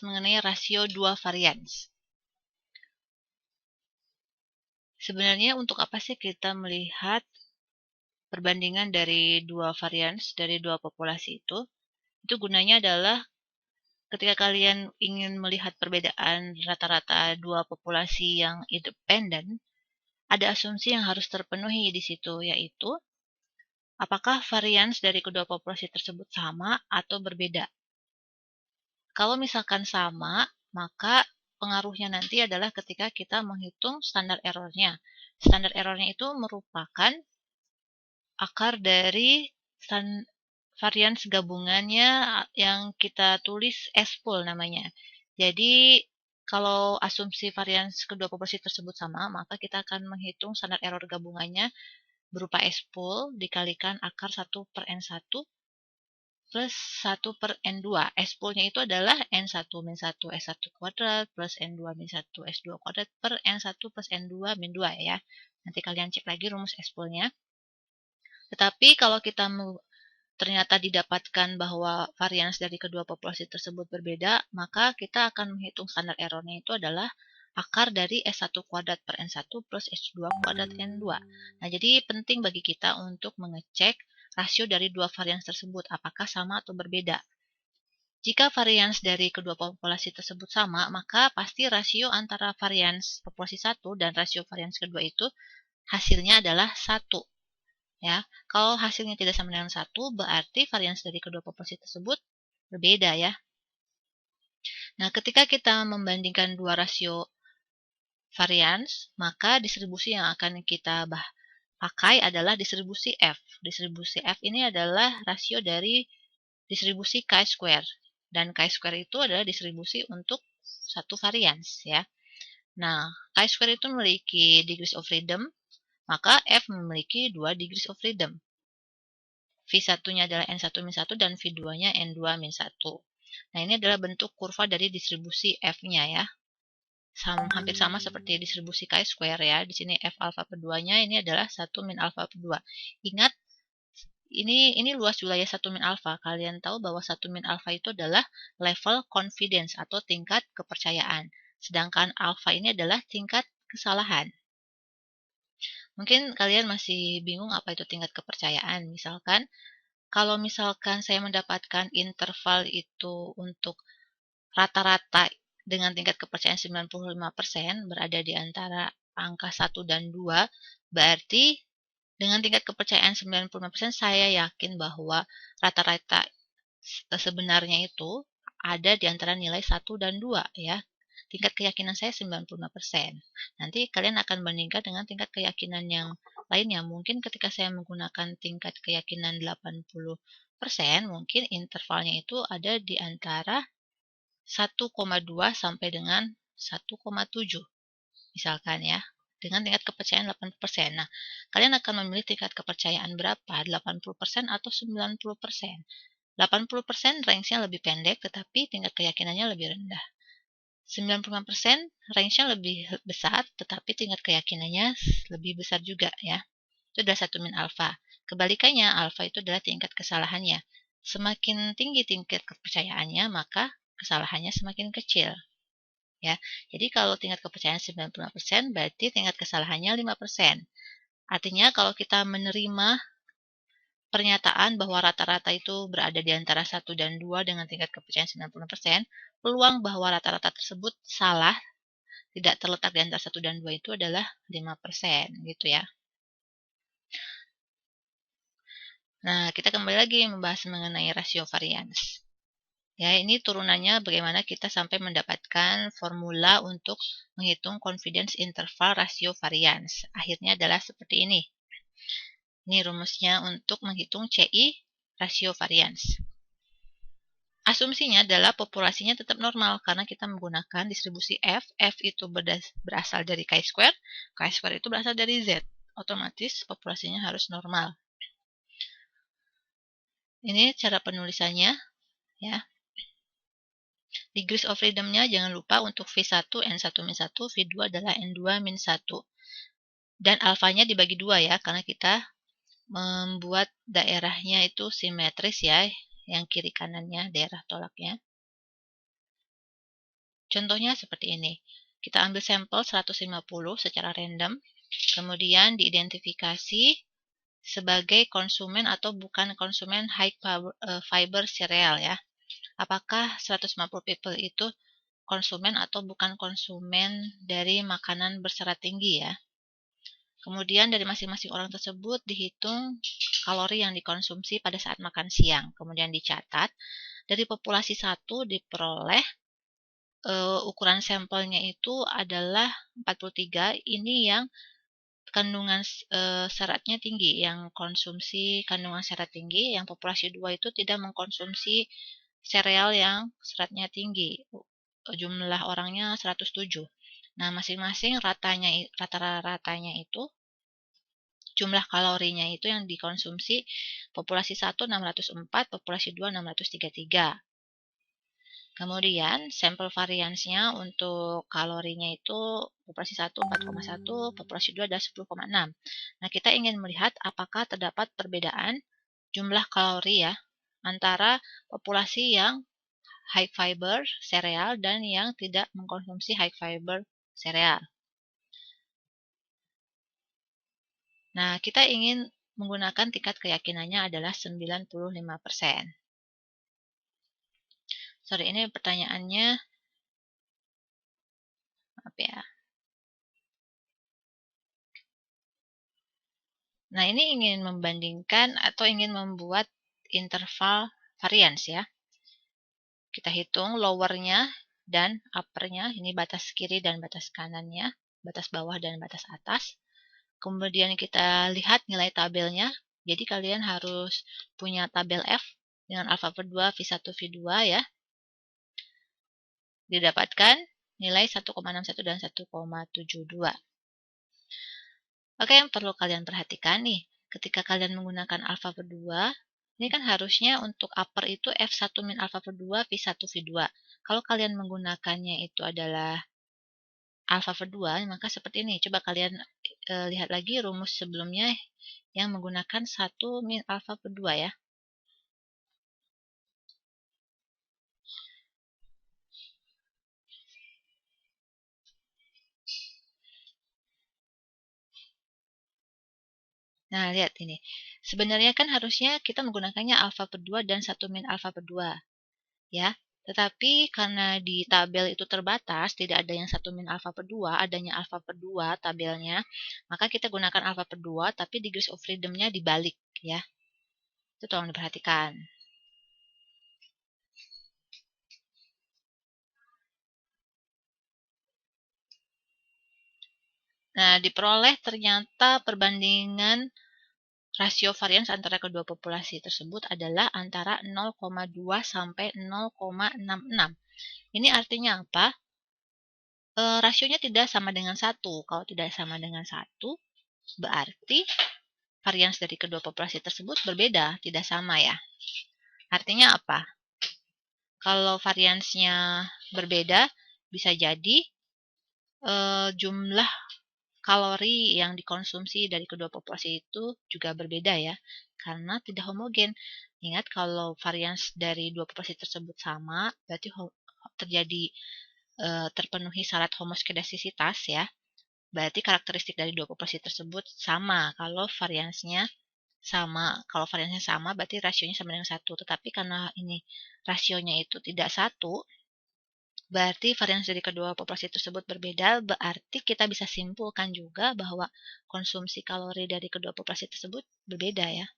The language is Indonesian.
mengenai rasio dua varians. Sebenarnya untuk apa sih kita melihat perbandingan dari dua varians, dari dua populasi itu? Itu gunanya adalah ketika kalian ingin melihat perbedaan rata-rata dua populasi yang independen, ada asumsi yang harus terpenuhi di situ, yaitu apakah varians dari kedua populasi tersebut sama atau berbeda. Kalau misalkan sama, maka pengaruhnya nanti adalah ketika kita menghitung standar errornya. Standar errornya itu merupakan akar dari varians gabungannya yang kita tulis S-pool namanya. Jadi kalau asumsi varians kedua populasi tersebut sama, maka kita akan menghitung standar error gabungannya berupa S-pool dikalikan akar 1/N1 plus 1/N2. S-poolnya itu adalah N1 min 1 S1 kuadrat plus N2 min 1 S2 kuadrat per N1 plus N2 min 2 ya. Nanti kalian cek lagi rumus S-poolnya. Tetapi kalau kita ternyata didapatkan bahwa varians dari kedua populasi tersebut berbeda, maka kita akan menghitung standar errornya itu adalah akar dari S1 kuadrat per N1 plus S2 kuadrat N2. Nah, jadi penting bagi kita untuk mengecek rasio dari dua varians tersebut, apakah sama atau berbeda. Jika varians dari kedua populasi tersebut sama, maka pasti rasio antara varians populasi 1 dan rasio varians kedua itu hasilnya adalah 1. Ya, kalau hasilnya tidak sama dengan 1, berarti varians dari kedua populasi tersebut berbeda ya. Nah, ketika kita membandingkan dua rasio varians, maka distribusi yang akan kita pakai adalah distribusi F. Distribusi F ini adalah rasio dari distribusi chi-square. Dan chi-square itu adalah distribusi untuk satu varians ya. Nah, chi-square itu memiliki degrees of freedom, maka F memiliki 2 degrees of freedom. V1-nya adalah N1-1 dan V2-nya N2-1. Nah, ini adalah bentuk kurva dari distribusi F-nya ya. Hampir sama seperti distribusi chi-square ya. Di sini F alfa per 2-nya ini adalah 1 min alfa per 2. Ingat, ini luas wilayah 1 min alfa. Kalian tahu bahwa 1 min alfa itu adalah level confidence atau tingkat kepercayaan. Sedangkan alfa ini adalah tingkat kesalahan. Mungkin kalian masih bingung apa itu tingkat kepercayaan. Kalau misalkan saya mendapatkan interval itu untuk rata-rata dengan tingkat kepercayaan 95% berada di antara angka 1 dan 2, berarti dengan tingkat kepercayaan 95% saya yakin bahwa rata-rata sebenarnya itu ada di antara nilai 1 dan 2 ya. Tingkat keyakinan saya 95%. Nanti kalian akan bandingkan dengan tingkat keyakinan yang lainnya. Mungkin ketika saya menggunakan tingkat keyakinan 80%, mungkin intervalnya itu ada di antara 1,2 sampai dengan 1,7. Misalkan ya, dengan tingkat kepercayaan 80%. Nah, kalian akan memilih tingkat kepercayaan berapa? 80% atau 90%? 80% range-nya lebih pendek, tetapi tingkat keyakinannya lebih rendah. 95% range-nya lebih besar, tetapi tingkat keyakinannya lebih besar juga ya. Itu adalah 1 min alfa. Kebalikannya, alfa itu adalah tingkat kesalahannya. Semakin tinggi tingkat kepercayaannya, maka kesalahannya semakin kecil. Ya. Jadi kalau tingkat kepercayaan 95%, berarti tingkat kesalahannya 5%. Artinya kalau kita menerima pernyataan bahwa rata-rata itu berada di antara 1 dan 2 dengan tingkat kepercayaan 90%, peluang bahwa rata-rata tersebut salah, tidak terletak di antara 1 dan 2 itu adalah 5% gitu ya. Nah, kita kembali lagi membahas mengenai rasio varians. Ya, ini turunannya bagaimana kita sampai mendapatkan formula untuk menghitung confidence interval rasio varians. Akhirnya adalah seperti ini. Ini rumusnya untuk menghitung CI rasio varians. Asumsinya adalah populasinya tetap normal karena kita menggunakan distribusi F. F itu berasal dari chi-square. Chi-square itu berasal dari Z. Otomatis populasinya harus normal. Ini cara penulisannya ya. Degrees of freedom-nya jangan lupa untuk V1 N1-1, V2 adalah N2-1. Dan alfanya dibagi 2 ya, karena kita membuat daerahnya itu simetris ya, yang kiri kanannya daerah tolaknya. Contohnya seperti ini. Kita ambil sampel 150 secara random, kemudian diidentifikasi sebagai konsumen atau bukan konsumen fiber cereal ya. Apakah 150 people itu konsumen atau bukan konsumen dari makanan berserat tinggi ya. Kemudian dari masing-masing orang tersebut dihitung kalori yang dikonsumsi pada saat makan siang. Kemudian dicatat, dari populasi 1 diperoleh ukuran sampelnya itu adalah 43. Ini yang kandungan seratnya tinggi, yang konsumsi kandungan serat tinggi. Yang populasi 2 itu tidak mengkonsumsi sereal yang seratnya tinggi. Jumlah orangnya 107. Nah, masing-masing rata-ratanya itu jumlah kalorinya itu yang dikonsumsi populasi 1 604, populasi 2 633. Kemudian sampel variansnya untuk kalorinya itu populasi 1 4,1, populasi 2 ada 10,6. Nah, kita ingin melihat apakah terdapat perbedaan jumlah kalori ya antara populasi yang high fiber sereal dan yang tidak mengkonsumsi high fiber sereal. Nah, kita ingin menggunakan tingkat keyakinannya adalah 95%. Sorry, ini pertanyaannya, maaf ya. Nah, ini ingin membandingkan atau ingin membuat interval varians ya. Kita hitung lowernya dan uppernya, ini batas kiri dan batas kanannya, batas bawah dan batas atas. Kemudian kita lihat nilai tabelnya. Jadi kalian harus punya tabel F dengan alfa per 2, V1, V2 ya. Didapatkan nilai 1,61 dan 1,72. Oke, yang perlu kalian perhatikan nih, ketika kalian menggunakan alfa per 2, ini kan harusnya untuk upper itu F1 min alfa per 2, V1, V2. Kalau kalian menggunakannya itu adalah alfa per 2, maka seperti ini. Coba kalian lihat lagi rumus sebelumnya yang menggunakan 1 min alfa per 2 ya. Nah, lihat ini. Sebenarnya kan harusnya kita menggunakannya alfa per 2 dan 1 min alfa per 2. Ya, tetapi karena di tabel itu terbatas, tidak ada yang 1 min alfa per 2, adanya alfa per 2 tabelnya, maka kita gunakan alfa per 2, tapi degrees of freedom-nya dibalik ya. Itu tolong diperhatikan. Nah, diperoleh ternyata perbandingan rasio varians antara kedua populasi tersebut adalah antara 0,2 sampai 0,66. Ini artinya apa? Rasionya tidak sama dengan 1. Kalau tidak sama dengan 1, berarti varians dari kedua populasi tersebut berbeda, tidak sama ya. Artinya apa? Kalau variansnya berbeda, bisa jadi jumlah kalori yang dikonsumsi dari kedua populasi itu juga berbeda ya, karena tidak homogen. Ingat kalau varians dari dua populasi tersebut sama, berarti terjadi terpenuhi syarat homoskedastisitas ya. Berarti karakteristik dari dua populasi tersebut sama. Kalau variansnya sama, berarti rasionya sama dengan 1. Tetapi karena ini rasionya itu tidak 1, berarti varians dari kedua populasi tersebut berbeda, berarti kita bisa simpulkan juga bahwa konsumsi kalori dari kedua populasi tersebut berbeda ya.